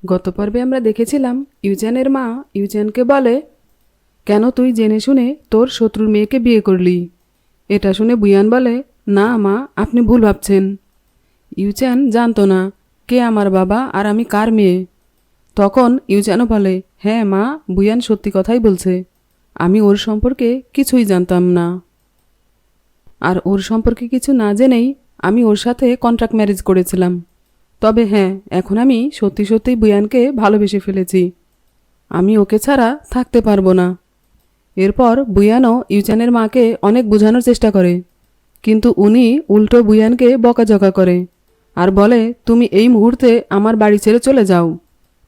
গত পর্বে আমরা দেখেছিলাম ইউজানের মা ইউজানকে বলে, কেন তুই জেনে শুনে তোর শত্রুর মেয়েকে বিয়ে করলি? এটা শুনে বুয়ান বলে, না মা, আপনি ভুল ভাবছেন। ইউজান জানতো না কে আমার বাবা আর আমি কার মেয়ে। তখন ইউজানও বলে, হ্যাঁ মা, বুয়ান সত্যি কথাই বলছে, আমি ওর সম্পর্কে কিছুই জানতাম না। আর ওর সম্পর্কে কিছু না জেনেই আমি ওর সাথে কন্ট্রাক্ট ম্যারেজ করেছিলাম। তবে হ্যাঁ, এখন আমি সত্যি সত্যিই বুয়ানকে ভালোবেসে ফেলেছি। আমি ওকে ছাড়া থাকতে পারবো না। এরপর বুয়ানও ইউজানের মাকে অনেক বোঝানোর চেষ্টা করে, কিন্তু উনি উল্টো বুয়ানকে বকাঝকা করে আর বলে, তুমি এই মুহূর্তে আমার বাড়ি ছেড়ে চলে যাও।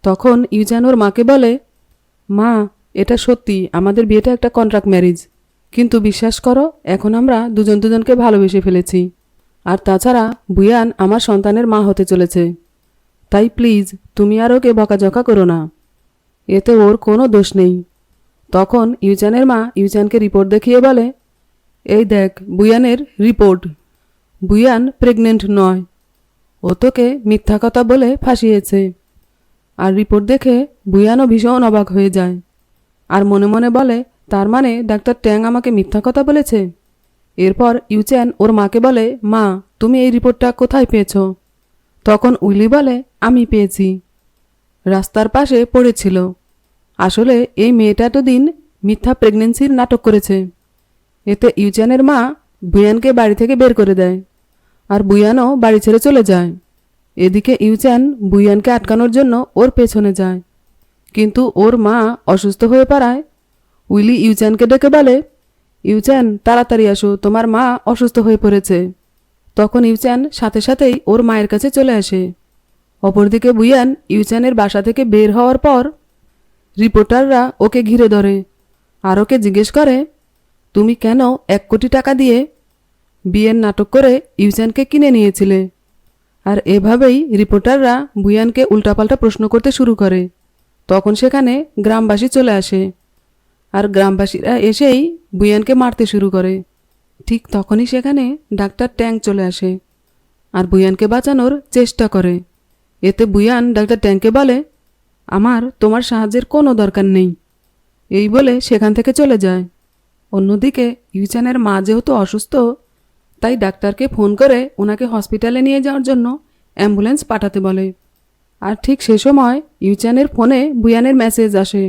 তখন ইউজান ওর মাকে বলে, মা, এটা সত্যি আমাদের বিয়েটা একটা কন্ট্রাক্ট ম্যারেজ, কিন্তু বিশ্বাস করো এখন আমরা দুজন দুজনকে ভালোবেসে ফেলেছি। আর তাছাড়া বুয়ান আমার সন্তানের মা হতে চলেছে, তাই প্লিজ তুমি আর ওকে বকাঝকা করো না, এতে ওর কোনো দোষ নেই। তখন ইউজানের মা ইউজানকে রিপোর্ট দেখিয়ে বলে, এই দেখ বুয়ানের রিপোর্ট, বুয়ান প্রেগনেন্ট নয়, ও তোকে মিথ্যা কথা বলে ফাঁসিয়েছে। আর রিপোর্ট দেখে বুয়ানও ভীষণ অবাক হয়ে যায় আর মনে মনে বলে, তার মানে ডাক্তার ট্যাং আমাকে মিথ্যা কথা বলেছে। এরপর ইউজান ওর মাকে বলে, মা, তুমি এই রিপোর্টটা কোথায় পেয়েছ? তখন উইলি বলে, আমি পেয়েছি, রাস্তার পাশে পড়েছিল। আসলে এই মেয়েটা এতদিন মিথ্যা প্রেগনেন্সির নাটক করেছে। এতে ইউজানের মা বুয়ানকে বাড়ি থেকে বের করে দেয় আর বুয়ানও বাড়ি ছেড়ে চলে যায়। এদিকে ইউজান বুয়ানকে আটকানোর জন্য ওর পেছনে যায়, কিন্তু ওর মা অসুস্থ হয়ে পড়ায় উইলি ইউজানকে ডেকে বলে, ইউজান তাড়াতাড়ি আসো, তোমার মা অসুস্থ হয়ে পড়েছে। তখন ইউজান সাথে সাথেই ওর মায়ের কাছে চলে আসে। অপরদিকে বুয়ান ইউজানের বাসা থেকে বের হওয়ার পর রিপোর্টাররা ওকে ঘিরে ধরে আর ওকে জিজ্ঞেস করে, তুমি কেন 1 কোটি টাকা দিয়ে বিয়ের নাটক করে ইউজানকে কিনে নিয়েছিলে? আর এভাবেই রিপোর্টাররা বুয়ানকে উল্টাপাল্টা প্রশ্ন করতে শুরু করে। তখন সেখানে গ্রামবাসী চলে আসে আর গ্রামবাসীরা এসেই বুয়ানকে মারতে শুরু করে। ঠিক তখনই সেখানে ডাক্তার ট্যাং চলে আসে আর বুয়ানকে বাঁচানোর চেষ্টা করে। এতে বুয়ান ডাক্তার ট্যাংকে বলে, আমার তোমার সাহায্যের কোনো দরকার নেই, এই বলে সেখান থেকে চলে যায়। অন্যদিকে ইউজানের মা যেহেতু অসুস্থ, তাই ডাক্তারকে ফোন করে ওনাকে হসপিটালে নিয়ে যাওয়ার জন্য অ্যাম্বুলেন্স পাঠাতে বলে। আর ঠিক সে সময় ইউজানের ফোনে বুয়ানের মেসেজ আসে,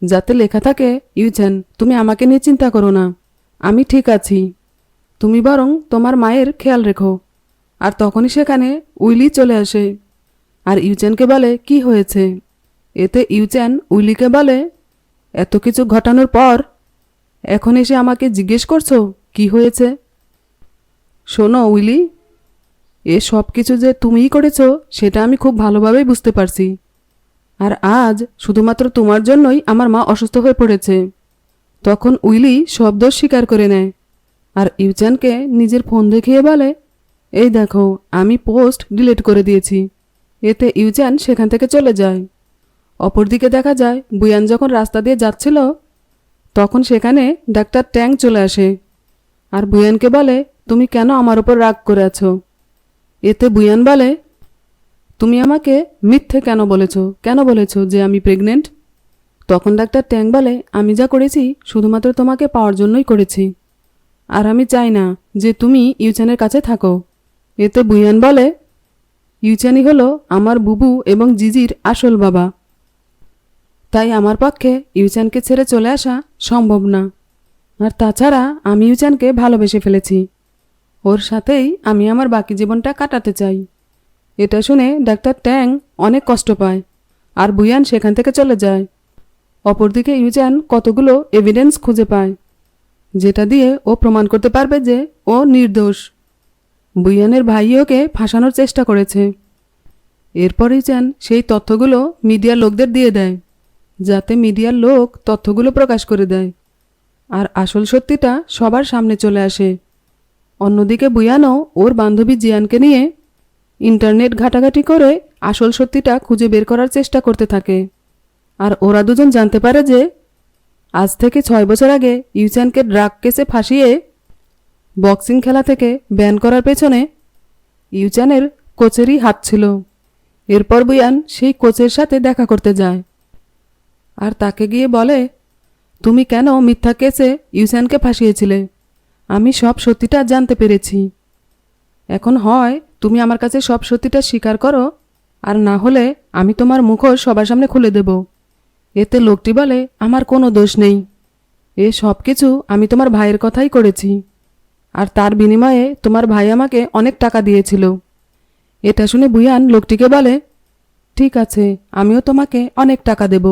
যাতে লেখা থাকে, ইউজান, তুমি আমাকে নিয়ে চিন্তা করো না, আমি ঠিক আছি, তুমি বরং তোমার মায়ের খেয়াল রেখো। আর তখনই সেখানে উইলি চলে আসে আর ইউজানকে বলে, কি হয়েছে? এতে ইউজান উইলিকে বলে, এত কিছু ঘটানোর পর এখন এসে আমাকে জিজ্ঞেস করছো কি হয়েছে? শোনো উইলি, এ সব কিছু যে তুমিই করেছো সেটা আমি খুব ভালোভাবেই বুঝতে পারছি। আর আজ শুধুমাত্র তোমার জন্যই আমার মা অসুস্থ হয়ে পড়েছে। তখন উইলি সব দোষ স্বীকার করে নেয় আর ইউজানকে নিজের ফোন দেখিয়ে বলে, এই দেখো, আমি পোস্ট ডিলিট করে দিয়েছি। এতে ইউজান সেখান থেকে চলে যায়। অপরদিকে দেখা যায় বুয়ান যখন রাস্তা দিয়ে যাচ্ছিল, তখন সেখানে ডাক্তার ট্যাং চলে আসে আর বুয়ানকে বলে, তুমি কেন আমার ওপর রাগ করে আছো? এতে বুয়ান বলে, তুমি আমাকে মিথ্যে কেন বলেছো যে আমি প্রেগনেন্ট? তখন ডাক্তার ট্যাং বলে, আমি যা করেছি শুধুমাত্র তোমাকে পাওয়ার জন্যই করেছি, আর আমি চাই না যে তুমি ইউজানের কাছে থাকো। এতে বুয়ান বলে, ইউজানই হলো আমার বুবু এবং জিজির আসল বাবা, তাই আমার পক্ষে ইউজানকে ছেড়ে চলে আসা সম্ভব না। আর তাছাড়া আমি ইউজানকে ভালোবেসে ফেলেছি, ওর সাথেই আমি আমার বাকি জীবনটা কাটাতে চাই। এটা শুনে ডাক্তার ট্যাং অনেক কষ্ট পায় আর বুয়ান সেখান থেকে চলে যায়। অপরদিকে ইউজান কতগুলো এভিডেন্স খুঁজে পায়, যেটা দিয়ে ও প্রমাণ করতে পারবে যে ও নির্দোষ। বুয়ানের ভাই ওকে ফাঁসানোর চেষ্টা করেছে। এরপর ইউজান সেই তথ্যগুলো মিডিয়ার লোকদের দিয়ে দেয়, যাতে মিডিয়ার লোক তথ্যগুলো প্রকাশ করে দেয় আর আসল সত্যিটা সবার সামনে চলে আসে। অন্যদিকে বুয়ানও ওর বান্ধবী জিয়ানকে নিয়ে ইন্টারনেট ঘাটাঘাটি করে আসল সত্যিটা খুঁজে বের করার চেষ্টা করতে থাকে। আর ওরা দুজন জানতে পারে যে আজ থেকে 6 বছর আগে ইউজানকে ড্রাগ কেসে ফাঁসিয়ে বক্সিং খেলা থেকে ব্যান করার পেছনে ইউজানের কোচেরই হাত ছিল। এরপর বুয়ান সেই কোচের সাথে দেখা করতে যায় আর তাকে গিয়ে বলে, তুমি কেন মিথ্যা কেসে ইউসানকে ফাঁসিয়েছিলে? আমি সব সত্যিটা জানতে পেরেছি। এখন হয় তুমি আমার কাছে সব সত্যিটা স্বীকার করো, আর না হলে আমি তোমার মুখোশ সবার সামনে খুলে দেব। এতে লোকটি বলে, আমার কোনো দোষ নেই, এ সব কিছু আমি তোমার ভাইয়ের কথাই করেছি, আর তার বিনিময়ে তোমার ভাই আমাকে অনেক টাকা দিয়েছিল। এটা শুনে বুয়ান লোকটিকে বলে, ঠিক আছে, আমিও তোমাকে অনেক টাকা দেব,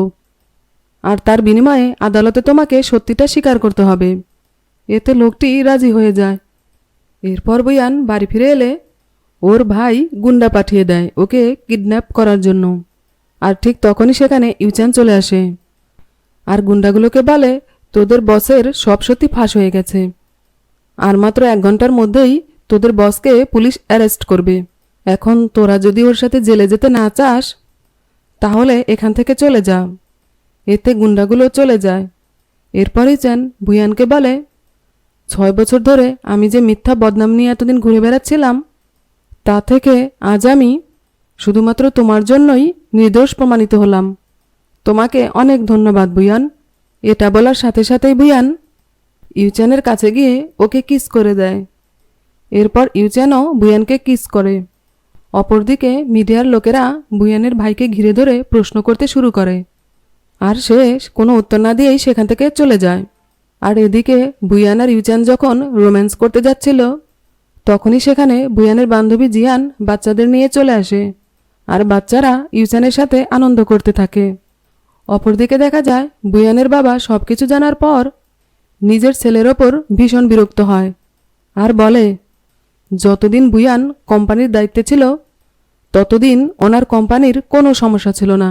আর তার বিনিময়ে আদালতে তোমাকে সত্যিটা স্বীকার করতে হবে। এতে লোকটি রাজি হয়ে যায়। এরপর বুয়ান বাড়ি ফিরে এলে ওর ভাই গুন্ডা পাঠিয়ে দেয় ওকে কিডন্যাপ করার জন্য। আর ঠিক তখনই সেখানে ইউচান চলে আসে আর গুন্ডাগুলোকে বলে, তোদের বসের সব সত্যি ফাঁস হয়ে গেছে, আর মাত্র 1 ঘন্টার মধ্যেই তোদের বসকে পুলিশ অ্যারেস্ট করবে। এখন তোরা যদি ওর সাথে জেলে যেতে না চাস তাহলে এখান থেকে চলে যা। এতে গুন্ডাগুলো চলে যায়। এরপরই চান বুয়ানকে বলে, 6 বছর ধরে আমি যে মিথ্যা বদনাম নিয়ে এতদিন ঘুরে বেড়াচ্ছিলাম, তা থেকে আজ আমি শুধুমাত্র তোমার জন্যই নির্দোষ প্রমাণিত হলাম। তোমাকে অনেক ধন্যবাদ বুয়ান। এটা বলার সাথে সাথেই বুয়ান ইউচানের কাছে গিয়ে ওকে কিস করে দেয়। এরপর ইউচানও বুয়ানকে কিস করে। অপরদিকে মিডিয়ার লোকেরা বুয়ানের ভাইকে ঘিরে ধরে প্রশ্ন করতে শুরু করে, আর সে কোনো উত্তর না দিয়েই সেখান থেকে চলে যায়। আর এদিকে বুয়ান আর ইউচান যখন রোম্যান্স করতে যাচ্ছিল, তখনই সেখানে বুয়ানের বান্ধবী জিয়ান বাচ্চাদের নিয়ে চলে আসে, আর বাচ্চারা ইউচানের সাথে আনন্দ করতে থাকে। অপরদিকে দেখা যায় বুয়ানের বাবা সব কিছু জানার পর নিজের ছেলের ওপর ভীষণ বিরক্ত হয় আর বলে, যতদিন বুয়ান কোম্পানির দায়িত্বে ছিল ততদিন ওনার কোম্পানির কোনো সমস্যা ছিল না,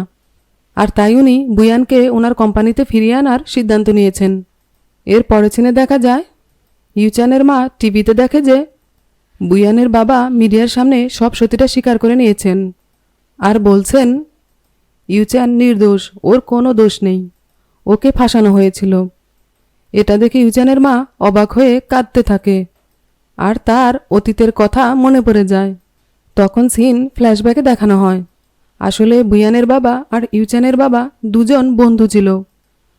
আর তাই উনি বুয়ানকে ওনার কোম্পানিতে ফিরিয়ে আনার সিদ্ধান্ত নিয়েছেন। এর পরের সিনে দেখা যায় ইউচানের মা টিভিতে দেখে যে বুয়ানের বাবা মিডিয়ার সামনে সব সত্যিটা স্বীকার করে নিয়েছেন আর বলছেন ইউচান নির্দোষ, ওর কোনো দোষ নেই, ওকে ফাঁসানো হয়েছিল। এটা দেখে ইউচানের মা অবাক হয়ে কাঁদতে থাকে আর তার অতীতের কথা মনে পড়ে যায়। তখন সিন ফ্ল্যাশব্যাকে দেখানো হয় আসলে বুয়ানের বাবা আর ইউচানের বাবা দুজন বন্ধু ছিল,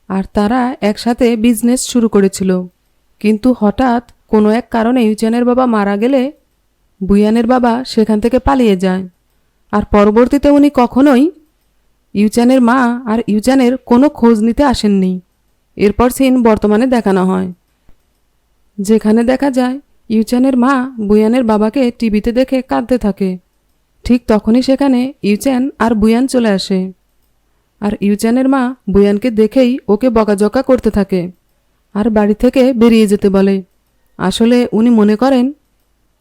আর তারা একসাথে বিজনেস শুরু করেছিল। কিন্তু হঠাৎ কোনো এক কারণে ইউচানের বাবা মারা গেলে বুয়ানের বাবা সেখান থেকে পালিয়ে যায়, আর পরবর্তীতে উনি কখনোই ইউচানের মা আর ইউচানের কোনো খোঁজ নিতে আসেননি। এরপর সিন বর্তমানে দেখানো হয়, যেখানে দেখা যায় ইউচানের মা বুয়ানের বাবাকে টিভিতে দেখে কাঁদতে থাকে। ঠিক তখনই সেখানে ইউচান আর বুয়ান চলে আসে, আর ইউচানের মা বুয়ানকে দেখেই ওকে বকাঝকা করতে থাকে আর বাড়ি থেকে বেরিয়ে যেতে বলে। আসলে উনি মনে করেন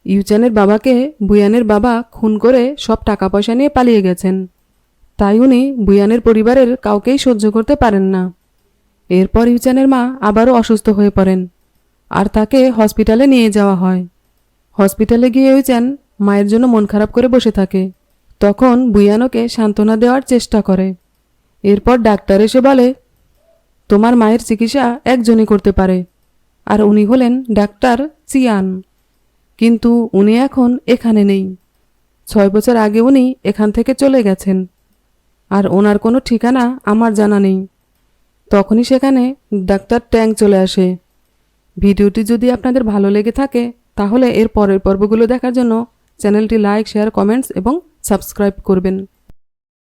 ইউচানের বাবাকে বুয়ানের বাবা খুন করে সব টাকা পয়সা নিয়ে পালিয়ে গেছেন, তাই উনি বুয়ানের পরিবারের কাউকেই সহ্য করতে পারেন না। এরপর ইউচানের মা আবারও অসুস্থ হয়ে পড়েন আর তাকে হসপিটালে নিয়ে যাওয়া হয়। হসপিটালে গিয়ে ইউচান মায়ের জন্য মন খারাপ করে বসে থাকে। তখন বুয়ান ওকে সান্ত্বনা দেওয়ার চেষ্টা করে। এরপর ডাক্তার এসে বলে, তোমার মায়ের চিকিৎসা একজনই করতে পারে, আর উনি হলেন ডাক্তার চিয়ান, কিন্তু উনি এখন এখানে নেই। 6 বছর আগে উনি এখান থেকে চলে গেছেন, আর ওনার কোনো ঠিকানা আমার জানা নেই। তখনই সেখানে ডাক্তার ট্যাং চলে আসে। ভিডিওটি যদি আপনাদের ভালো লেগে থাকে তাহলে এর পরের পর্বগুলো দেখার জন্য চ্যানেলটি লাইক, শেয়ার, কমেন্টস এবং সাবস্ক্রাইব করবেন।